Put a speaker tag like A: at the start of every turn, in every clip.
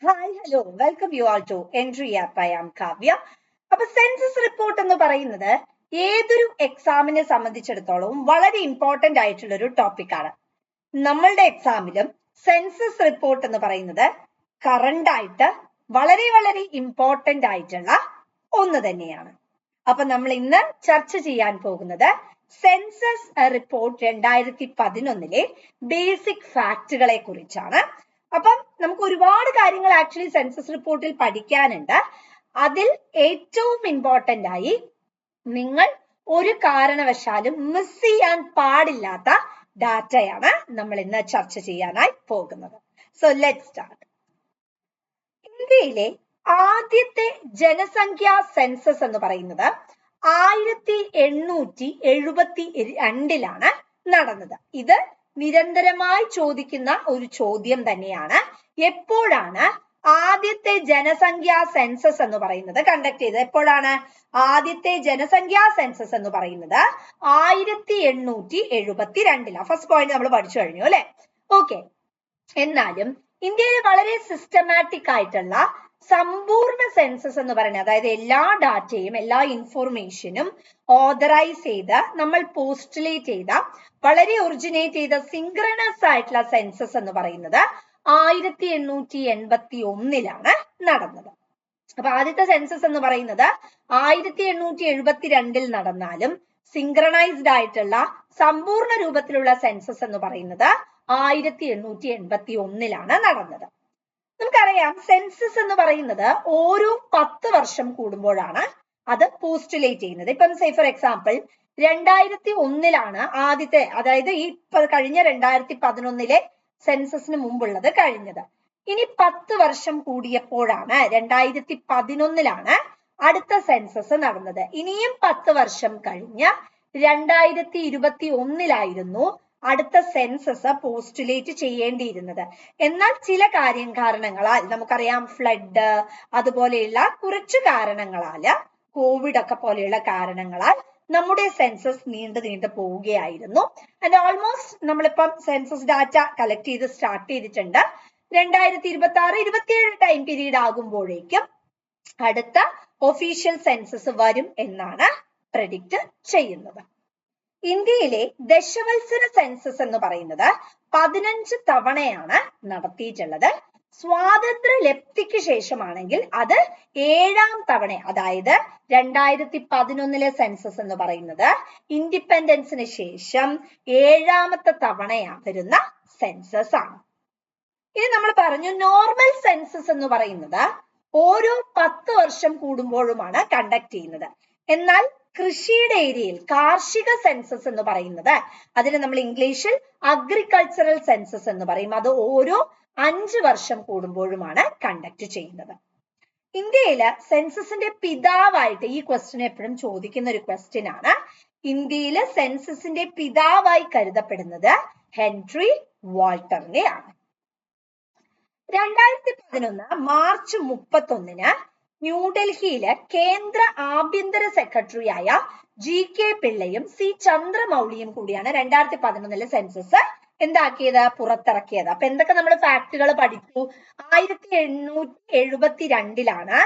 A: Hi hello welcome you all to Entri app. I am Kavya. അപ്പൊ census report എന്ന് പറയുന്നത് ഏതൊരു എക്സാമിനെ സംബന്ധിച്ചിടത്തോളം വളരെ ഇമ്പോർട്ടന്റ് ആയിട്ടുള്ള ഒരു ടോപ്പിക് ആണ്. നമ്മളുടെ എക്സാമിലും സെൻസസ് റിപ്പോർട്ട് എന്ന് പറയുന്നത് കറണ്ട് ആയിട്ട് വളരെ വളരെ ഇമ്പോർട്ടന്റ് ആയിട്ടുള്ള ഒന്ന് തന്നെയാണ്. അപ്പൊ നമ്മൾ ഇന്ന് ചർച്ച ചെയ്യാൻ പോകുന്നത് സെൻസസ് റിപ്പോർട്ട് 2011 ബേസിക് ഫാക്ടുകളെ കുറിച്ചാണ്. അപ്പം നമുക്ക് ഒരുപാട് കാര്യങ്ങൾ ആക്ച്വലി സെൻസസ് റിപ്പോർട്ടിൽ പഠിക്കാനുണ്ട്. അതിൽ ഏറ്റവും ഇമ്പോർട്ടന്റ് ആയി നിങ്ങൾ ഒരു കാരണവശാലും മിസ് ചെയ്യാൻ പാടില്ലാത്ത ഡാറ്റയാണ് നമ്മൾ ഇന്ന് ചർച്ച ചെയ്യാനായി പോകുന്നത്. So let start. ഇന്ത്യയിലെ ആദ്യത്തെ ജനസംഖ്യാ സെൻസസ് എന്ന് പറയുന്നത് 1872 നടന്നത്. ഇത് നിരന്തരമായി ചോദിക്കുന്ന ഒരു ചോദ്യം തന്നെയാണ്. എപ്പോഴാണ് ആദ്യത്തെ ജനസംഖ്യാ സെൻസസ് എന്ന് പറയുന്നത് കണ്ടക്ട് ചെയ്തത്? എപ്പോഴാണ് ആദ്യത്തെ ജനസംഖ്യാ സെൻസസ് എന്ന് പറയുന്നത്? 1872. ഫസ്റ്റ് പോയിന്റ് നമ്മൾ പഠിച്ചു കഴിഞ്ഞു അല്ലെ? ഓക്കെ. എന്നാലും ഇന്ത്യയിൽ വളരെ സിസ്റ്റമാറ്റിക് ആയിട്ടുള്ള സമ്പൂർണ്ണ സെൻസസ് എന്ന് പറയുന്നത്, അതായത് എല്ലാ ഡാറ്റയും എല്ലാ ഇൻഫോർമേഷനും ഓതറൈസ് ചെയ്ത് നമ്മൾ പോസ്റ്റുലേറ്റ് ചെയ്ത വളരെ ഒറിജിനേറ്റ് ചെയ്ത സിങ്ക്രണസ് ആയിട്ടുള്ള സെൻസസ് എന്ന് പറയുന്നത് 1881 നടന്നത്. അപ്പൊ ആദ്യത്തെ സെൻസസ് എന്ന് പറയുന്നത് 1872 നടന്നാലും സിങ്ക്രണൈസ്ഡ് ആയിട്ടുള്ള സമ്പൂർണ്ണ രൂപത്തിലുള്ള സെൻസസ് എന്ന് പറയുന്നത് 1881 നടന്നത്. നമുക്കറിയാം സെൻസസ് എന്ന് പറയുന്നത് ഓരോ 10 വർഷം കൂടുമ്പോഴാണ് അത് പോസ്റ്റുലേറ്റ് ചെയ്യുന്നത്. ഇപ്പം സേ ഫോർ എക്സാമ്പിൾ 2001 ആദ്യത്തെ, അതായത് ഈ കഴിഞ്ഞ 2011 സെൻസസിന് മുമ്പുള്ളത് കഴിഞ്ഞത്. ഇനി 10 വർഷം കൂടിയപ്പോഴാണ് 2011 അടുത്ത സെൻസസ് നടന്നത്. ഇനിയും 10 വർഷം കഴിഞ്ഞ് 2021 അടുത്ത സെൻസസ് പോസ്റ്റുലേറ്റ് ചെയ്യേണ്ടിയിരുന്നത്. എന്നാൽ ചില കാരണങ്ങളാൽ, നമുക്കറിയാം ഫ്ലഡ്, അതുപോലെയുള്ള കുറച്ച് കാരണങ്ങളാല്, കോവിഡ് ഒക്കെ പോലെയുള്ള കാരണങ്ങളാൽ നമ്മുടെ സെൻസസ് നീണ്ടു പോവുകയായിരുന്നു. ആൻഡ് ഓൾമോസ്റ്റ് നമ്മളിപ്പം സെൻസസ് ഡാറ്റ കളക്ട് ചെയ്ത് സ്റ്റാർട്ട് ചെയ്തിട്ടുണ്ട്. 2026-27 ടൈം പീരീഡ് ആകുമ്പോഴേക്കും അടുത്ത ഒഫീഷ്യൽ സെൻസസ് വരും എന്നാണ് പ്രെഡിക്റ്റ് ചെയ്യുന്നത്. ഇന്ത്യയിലെ ദശവത്സര സെൻസസ് എന്ന് പറയുന്നത് 15 തവണയാണ് നടത്തിയിട്ടുള്ളത്. സ്വാതന്ത്ര്യ ലബ്ധിക്ക് ശേഷമാണെങ്കിൽ അത് 7ാം തവണ, അതായത് 2011 സെൻസസ് എന്ന് പറയുന്നത് ഇൻഡിപെൻഡൻസിന് ശേഷം 7ാമത്തെ തവണയാണ് വരുന്ന സെൻസസ് ആണ്. ഇനി നമ്മൾ പറഞ്ഞു നോർമൽ സെൻസസ് എന്ന് പറയുന്നത് ഓരോ 10 വർഷം കൂടുമ്പോഴുമാണ് കണ്ടക്ട് ചെയ്യുന്നത്. എന്നാൽ കൃഷിയുടെ ഏരിയയിൽ കാർഷിക സെൻസസ് എന്ന് പറയുന്നത്, അതിന് നമ്മൾ ഇംഗ്ലീഷിൽ അഗ്രികൾച്ചറൽ സെൻസസ് എന്ന് പറയും, അത് ഓരോ 5 വർഷം കൂടുമ്പോഴുമാണ് കണ്ടക്ട് ചെയ്യുന്നത്. ഇന്ത്യയില് സെൻസസിന്റെ പിതാവായിട്ട്, ഈ ക്വസ്റ്റ്യൻ എപ്പോഴും ചോദിക്കുന്ന ഒരു ക്വസ്റ്റ്യൻ ആണ്, ഇന്ത്യയില് സെൻസസിന്റെ പിതാവായി കരുതപ്പെടുന്നത് ഹെൻറി വാൾട്ടറിനെയാണ്. 2011 മാർച്ച് 31 ന്യൂഡൽഹിയില് കേന്ദ്ര ആഭ്യന്തര സെക്രട്ടറിയായ GK പിള്ളയും C ചന്ദ്രമൗലിയും കൂടിയാണ് 2011 സെൻസസ് എന്താക്കിയത്, പുറത്തിറക്കിയത്. അപ്പൊ എന്തൊക്കെ നമ്മൾ ഫാക്ടുകൾ പഠിച്ചു? 1872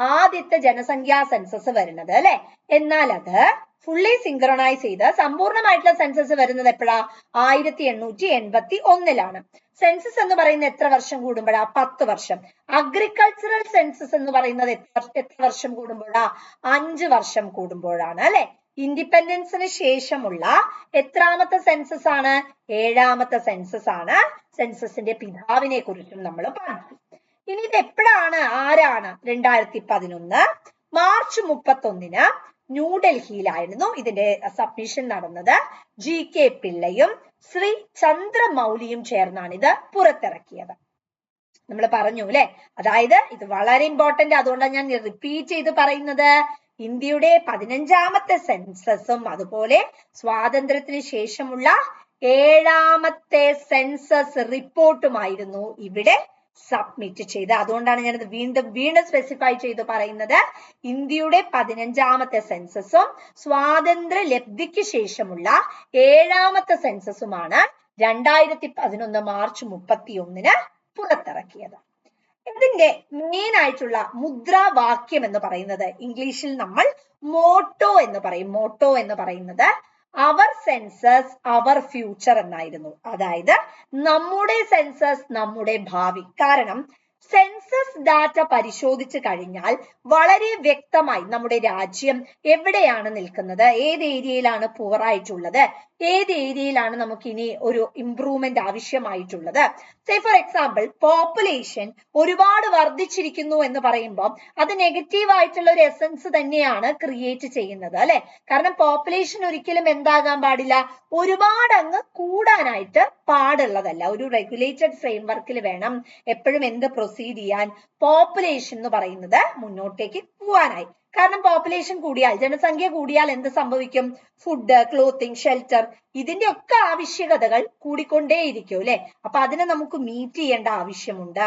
A: ആദ്യത്തെ ജനസംഖ്യാ സെൻസസ് വരുന്നത് അല്ലെ? എന്നാൽ അത് ഫുള്ളി സിങ്ക്രണൈസ് ചെയ്ത് സമ്പൂർണ്ണമായിട്ടുള്ള സെൻസസ് വരുന്നത് എപ്പോഴാ? 1881 സെൻസസ് എന്ന് പറയുന്നത് എത്ര വർഷം കൂടുമ്പോഴാ? 10 വർഷം. അഗ്രികൾച്ചറൽ സെൻസസ് എന്ന് പറയുന്നത് എത്ര വർഷം കൂടുമ്പോഴാ? 5 വർഷം കൂടുമ്പോഴാണ് അല്ലെ? ഇൻഡിപെൻഡൻസിന് ശേഷമുള്ള എത്രാമത്തെ സെൻസസ് ആണ്? 7ാമത്തെ സെൻസസ് ആണ്. സെൻസസിന്റെ പിതാവിനെ കുറിച്ചും നമ്മൾ പറഞ്ഞു. ഇനി ഇത് എപ്പോഴാണ്, ആരാണ്? 2011 മാർച്ച് 31 ന്യൂഡൽഹിയിലായിരുന്നു ഇതിന്റെ സബ്മിഷൻ നടന്നത്. GK പിള്ളയും ശ്രീ ചന്ദ്രമൗലിയും ചേർന്നാണ് ഇത് പുറത്തിറക്കിയത്. നമ്മൾ പറഞ്ഞു അല്ലെ? അതായത് ഇത് വളരെ ഇമ്പോർട്ടന്റ്, അതുകൊണ്ടാണ് ഞാൻ റിപ്പീറ്റ് ചെയ്ത് പറയുന്നത്. ഇന്ത്യയുടെ 15ാമത്തെ സെൻസസും അതുപോലെ സ്വാതന്ത്ര്യത്തിന് ശേഷമുള്ള 7ാമത്തെ സെൻസസ് റിപ്പോർട്ടുമായിരുന്നു ഇവിടെ സബ്മിറ്റ് ചെയ്ത്. അതുകൊണ്ടാണ് ഞാനത് വീണ്ടും സ്പെസിഫൈ ചെയ്ത് പറയുന്നത്. ഇന്ത്യയുടെ 15ാമത്തെ സെൻസസും സ്വാതന്ത്ര്യ ലബ്ധിക്ക് ശേഷമുള്ള 7ാമത്തെ സെൻസസുമാണ് 2011 മാർച്ച് 31 പുറത്തിറക്കിയത്. ഇതിന്റെ മെയിൻ ആയിട്ടുള്ള മുദ്രാവാക്യം എന്ന് പറയുന്നത് ഇംഗ്ലീഷിൽ നമ്മൾ മോട്ടോ എന്ന് പറയും. മോട്ടോ എന്ന് പറയുന്നത് അവർ സെൻസസ് അവർ ഫ്യൂച്ചർ എന്നായിരുന്നു. അതായത് നമ്മുടെ സെൻസസ് നമ്മുടെ ഭാവി. കാരണം സെൻസസ് ഡാറ്റ പരിശോധിച്ചു കഴിഞ്ഞാൽ വളരെ വ്യക്തമായി നമ്മുടെ രാജ്യം എവിടെയാണ് നിൽക്കുന്നത്, ഏത് ഏരിയയിലാണ് പുവർ ആയിട്ടുള്ളത്, ഏത് ഏരിയയിലാണ് നമുക്ക് ഇനി ഒരു ഇംപ്രൂവ്മെന്റ് ആവശ്യമായിട്ടുള്ളത്. സേ ഫോർ എക്സാമ്പിൾ പോപ്പുലേഷൻ ഒരുപാട് വർദ്ധിച്ചിരിക്കുന്നു എന്ന് പറയുമ്പോൾ അത് നെഗറ്റീവ് ആയിട്ടുള്ള ഒരു എസൻസ് തന്നെയാണ് ക്രിയേറ്റ് ചെയ്യുന്നത് അല്ലെ. കാരണം പോപ്പുലേഷൻ ഒരിക്കലും എന്താകാൻ പാടില്ല, ഒരുപാട് അങ്ങ് കൂടാനായിട്ട് പാടുള്ളതല്ല. ഒരു റെഗുലേറ്റഡ് ഫ്രെയിംവർക്കിൽ വേണം എപ്പോഴും എന്ത് പ്രൊസീഡ് ചെയ്യാൻ, പോപ്പുലേഷൻ എന്ന് പറയുന്നത് മുന്നോട്ടേക്ക് പോവാനായി. കാരണം പോപ്പുലേഷൻ കൂടിയാൽ, ജനസംഖ്യ കൂടിയാൽ എന്ത് സംഭവിക്കും, ഫുഡ്, ക്ലോത്തിങ്, ഷെൽട്ടർ ഇതിന്റെ ഒക്കെ ആവശ്യകതകൾ കൂടിക്കൊണ്ടേയിരിക്കും അല്ലെ. അപ്പൊ അതിനെ നമുക്ക് മീറ്റ് ചെയ്യേണ്ട ആവശ്യമുണ്ട്.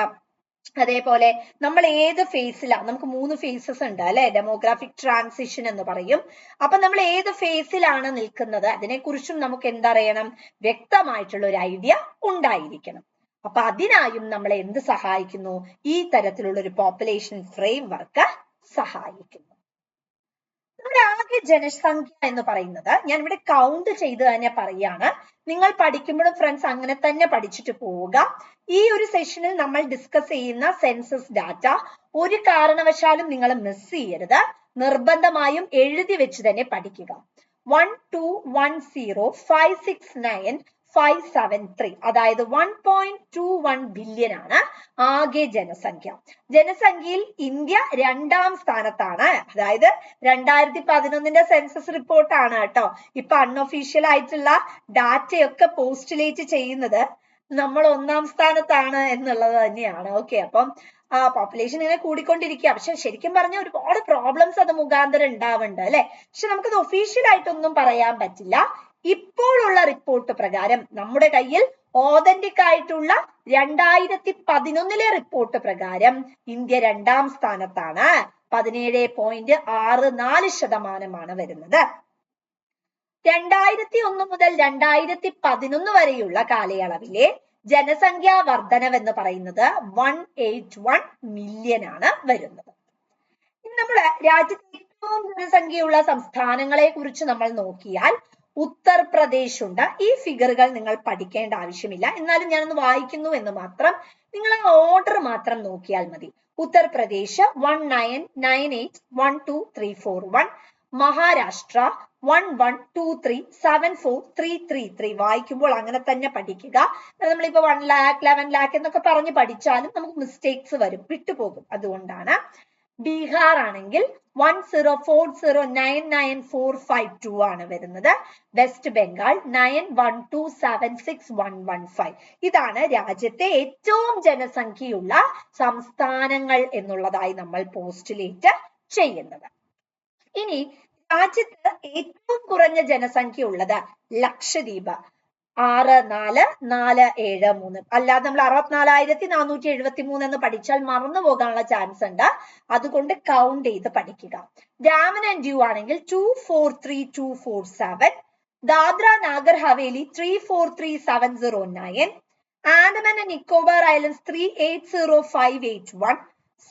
A: അതേപോലെ നമ്മൾ ഏത് ഫേസിലാണ്, നമുക്ക് 3 ഫേസസ് ഉണ്ട് അല്ലെ, ഡെമോഗ്രാഫിക് ട്രാൻസിഷൻ എന്ന് പറയും. അപ്പൊ നമ്മൾ ഏത് ഫേസിലാണ് നിൽക്കുന്നത് അതിനെക്കുറിച്ചും നമുക്ക് എന്തറിയണം, വ്യക്തമായിട്ടുള്ള ഒരു ഐഡിയ ഉണ്ടായിരിക്കണം. അപ്പൊ അതിനായും നമ്മളെ എന്ത് സഹായിക്കുന്നു, ഈ തരത്തിലുള്ള ഒരു പോപ്പുലേഷൻ ഫ്രെയിംവർക്ക് സഹായിക്കുന്നു. നമ്മുടെ ആകെ ജനസംഖ്യ എന്ന് പറയുന്നത് ഞാൻ ഇവിടെ കൗണ്ട് ചെയ്ത് തന്നെ പറയാണ്. നിങ്ങൾ പഠിക്കുമ്പോഴും ഫ്രണ്ട്സ് അങ്ങനെ തന്നെ പഠിച്ചിട്ട് പോവുക. ഈ ഒരു സെഷനിൽ നമ്മൾ ഡിസ്കസ് ചെയ്യുന്ന സെൻസസ് ഡാറ്റ ഒരു കാരണവശാലും നിങ്ങൾ മിസ് ചെയ്യരുത്. നിർബന്ധമായും എഴുതി വെച്ച് തന്നെ പഠിക്കുക. 1210569,573 അതായത് 1.21 ബില്യൺ ആണ് ആകെ ജനസംഖ്യ. ജനസംഖ്യയിൽ ഇന്ത്യ 2ാം സ്ഥാനത്താണ്. അതായത് 2011 സെൻസസ് റിപ്പോർട്ടാണ് കേട്ടോ. ഇപ്പൊ അൺഒഫീഷ്യൽ ആയിട്ടുള്ള ഡാറ്റയൊക്കെ പോസ്റ്റുലേറ്റ് ചെയ്യുന്നത് നമ്മൾ 1ാം സ്ഥാനത്താണ് എന്നുള്ളത് തന്നെയാണ്. ഓക്കെ, അപ്പം പോപ്പുലേഷൻ ഇങ്ങനെ കൂടിക്കൊണ്ടിരിക്കുക. പക്ഷെ ശരിക്കും പറഞ്ഞ ഒരുപാട് പ്രോബ്ലംസ് അത് മുഖാന്തരം ഉണ്ടാവുന്നുണ്ട് അല്ലെ. പക്ഷെ നമുക്കത് ഒഫീഷ്യൽ ആയിട്ടൊന്നും പറയാൻ പറ്റില്ല. ഇപ്പോഴുള്ള റിപ്പോർട്ട് പ്രകാരം നമ്മുടെ കയ്യിൽ ഓതന്റിക് ആയിട്ടുള്ള 2011 റിപ്പോർട്ട് പ്രകാരം ഇന്ത്യ 2ാം സ്ഥാനത്താണ്. 17.64% വരുന്നത്. 2001 മുതൽ 2011 വരെയുള്ള കാലയളവിലെ ജനസംഖ്യാ വർധനവ് എന്ന് പറയുന്നത് 181 മില്യൺ ആണ് വരുന്നത്. ഇനി നമ്മുടെ രാജ്യത്തെ ഏറ്റവും ജനസംഖ്യയുള്ള സംസ്ഥാനങ്ങളെ കുറിച്ച് നമ്മൾ നോക്കിയാൽ ഉത്തർപ്രദേശ് ഉണ്ട്. ഈ ഫിഗറുകൾ നിങ്ങൾ പഠിക്കേണ്ട ആവശ്യമില്ല, എന്നാലും ഞാനൊന്ന് വായിക്കുന്നു എന്ന് മാത്രം. നിങ്ങൾ ആ ഓർഡർ മാത്രം നോക്കിയാൽ മതി. ഉത്തർപ്രദേശ് 19981234 മഹാരാഷ്ട്ര 11237433 വായിക്കുമ്പോൾ അങ്ങനെ തന്നെ പഠിക്കുക. നമ്മളിപ്പോ 1 lakh 11 lakh എന്നൊക്കെ പറഞ്ഞ് പഠിച്ചാലും നമുക്ക് മിസ്റ്റേക്സ് വരും, വിട്ടുപോകും. അതുകൊണ്ടാണ്. ബീഹാർ ആണെങ്കിൽ 1040999452 ആണ് വരുന്നത്. വെസ്റ്റ് ബംഗാൾ 91276115. ഇതാണ് രാജ്യത്തെ ഏറ്റവും ജനസംഖ്യയുള്ള സംസ്ഥാനങ്ങൾ എന്നുള്ളതായി നമ്മൾ പോസ്റ്റുലേറ്റ് ചെയ്യുന്നത്. ഇനി രാജ്യത്ത് ഏറ്റവും കുറഞ്ഞ ജനസംഖ്യ ഉള്ളത് ലക്ഷദ്വീപ് 64473. അല്ലാതെ നമ്മൾ 64,473 എന്ന് പഠിച്ചാൽ മറന്നു പോകാനുള്ള ചാൻസ് ഉണ്ട്. അതുകൊണ്ട് കൗണ്ട് ചെയ്ത് പഠിക്കുക. ഡാമൻ ആൻഡ് ഡ്യൂ ആണെങ്കിൽ 243247, ദാദ്ര നാഗർ ഹവേലി 343709, ആൻഡമാൻ ആൻഡ് നിക്കോബാർ ഐലൻഡ്സ് 380581,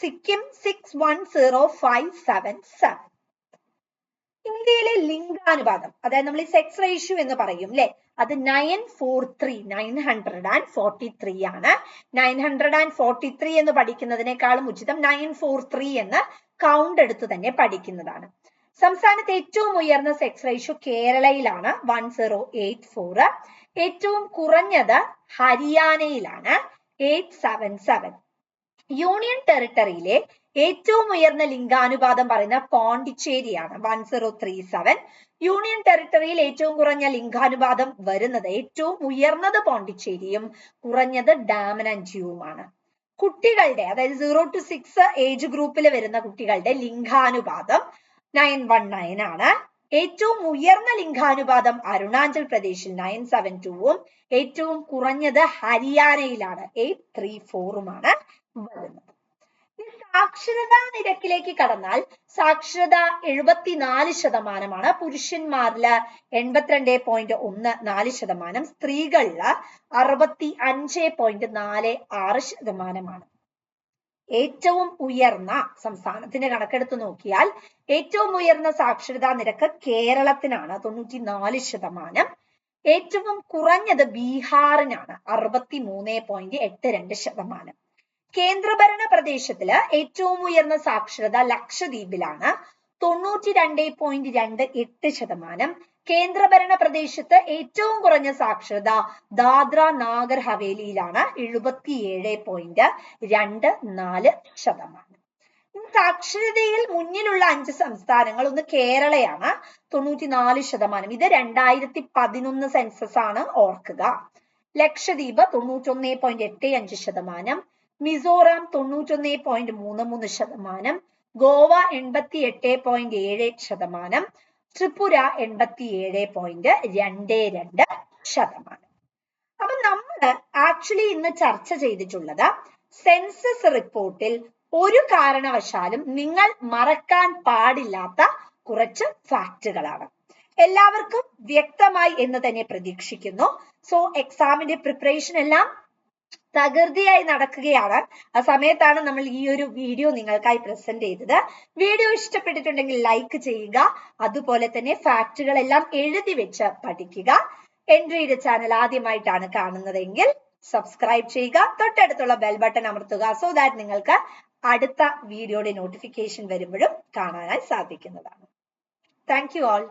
A: സിക്കിം 610577. ഇന്ത്യയിലെ ലിംഗാനുപാതം, അതായത് നമ്മൾ ഈ സെക്സ് റേഷ്യോ എന്ന് പറയും അല്ലെ, അത് 943 ആണ്. 943 എന്ന് പഠിക്കുന്നതിനേക്കാളും ഉചിതം 943 എന്ന് കൗണ്ട് എടുത്ത് തന്നെ പഠിക്കുന്നതാണ്. സംസ്ഥാനത്ത് ഏറ്റവും ഉയർന്ന സെക്സ് റേഷ്യോ കേരളയിലാണ് 1084. ഏറ്റവും കുറഞ്ഞത് ഹരിയാനയിലാണ് 877. യൂണിയൻ ടെറിട്ടറിയിലെ ഏറ്റവും ഉയർന്ന ലിംഗാനുപാതം പറയുന്ന പോണ്ടിച്ചേരിയാണ് 1037. യൂണിയൻ ടെറിട്ടറിയിൽ ഏറ്റവും കുറഞ്ഞ ലിംഗാനുപാതം വരുന്നത്, ഏറ്റവും ഉയർന്നത് പോണ്ടിച്ചേരിയും കുറഞ്ഞത് ഡാമൻ ആൻഡ് ഡ്യൂവുമാണ്. കുട്ടികളുടെ, അതായത് 0 to 6 ഏജ് ഗ്രൂപ്പിൽ വരുന്ന കുട്ടികളുടെ ലിംഗാനുപാതം 919 ആണ്. ഏറ്റവും ഉയർന്ന ലിംഗാനുപാതം അരുണാചൽ പ്രദേശിൽ 972ഉം ഏറ്റവും കുറഞ്ഞത് ഹരിയാനയിലാണ് 834ഉമാണ് വരുന്നത്. സാക്ഷരതാ നിരക്കിലേക്ക് കടന്നാൽ സാക്ഷരത 74%, പുരുഷന്മാരില് 82.14%, സ്ത്രീകളില് 65.46%. ഏറ്റവും ഉയർന്ന സംസ്ഥാനത്തിന്റെ കണക്കെടുത്ത് നോക്കിയാൽ ഏറ്റവും ഉയർന്ന സാക്ഷരതാ നിരക്ക് കേരളത്തിനാണ് 94%. ഏറ്റവും കുറഞ്ഞത് ബീഹാറിനാണ് 63.82%. കേന്ദ്രഭരണ പ്രദേശത്തില് ഏറ്റവും ഉയർന്ന സാക്ഷരത ലക്ഷദ്വീപിലാണ് 92.28%. കേന്ദ്രഭരണ പ്രദേശത്ത് ഏറ്റവും കുറഞ്ഞ സാക്ഷരത ദാദ്ര നാഗർ ഹവേലിയിലാണ് 77.24%. സാക്ഷരതയിൽ മുന്നിലുള്ള 5 സംസ്ഥാനങ്ങൾ, ഒന്ന് കേരളയാണ് 94%. ഇത് 2011 സെൻസസ് ആണ്, ഓർക്കുക. ലക്ഷദ്വീപ് 91.85%, മിസോറാം 91.33%, ഗോവ 88.77%, ത്രിപുര 87.22%. അപ്പൊ നമ്മൾ ആക്ച്വലി ഇന്ന് ചർച്ച ചെയ്തിട്ടുള്ളത് സെൻസസ് റിപ്പോർട്ടിൽ ഒരു കാരണവശാലും നിങ്ങൾ മറക്കാൻ പാടില്ലാത്ത കുറച്ച് ഫാക്റ്റുകളാണ്. എല്ലാവർക്കും വ്യക്തമായി എന്ന് തന്നെ പ്രതീക്ഷിക്കുന്നു. സോ എക്സാമിന്റെ പ്രിപ്പറേഷൻ എല്ലാം തകൃതിയായി നടക്കുകയാണ്. ആ സമയത്താണ് നമ്മൾ ഈ ഒരു വീഡിയോ നിങ്ങൾക്കായി പ്രസന്റ് ചെയ്തത്. വീഡിയോ ഇഷ്ടപ്പെട്ടിട്ടുണ്ടെങ്കിൽ ലൈക്ക് ചെയ്യുക. അതുപോലെ തന്നെ ഫാക്റ്റുകളെല്ലാം എഴുതി വെച്ച് പഠിക്കുക. എൻട്രിയുടെ ചാനൽ ആദ്യമായിട്ടാണ് കാണുന്നതെങ്കിൽ സബ്സ്ക്രൈബ് ചെയ്യുക. തൊട്ടടുത്തുള്ള ബെൽ ബട്ടൺ അമർത്തുക. സോ ദാറ്റ് നിങ്ങൾക്ക് അടുത്ത വീഡിയോയുടെ നോട്ടിഫിക്കേഷൻ വരുമ്പോഴും കാണാനായി സാധിക്കുന്നതാണ്. Thank you all.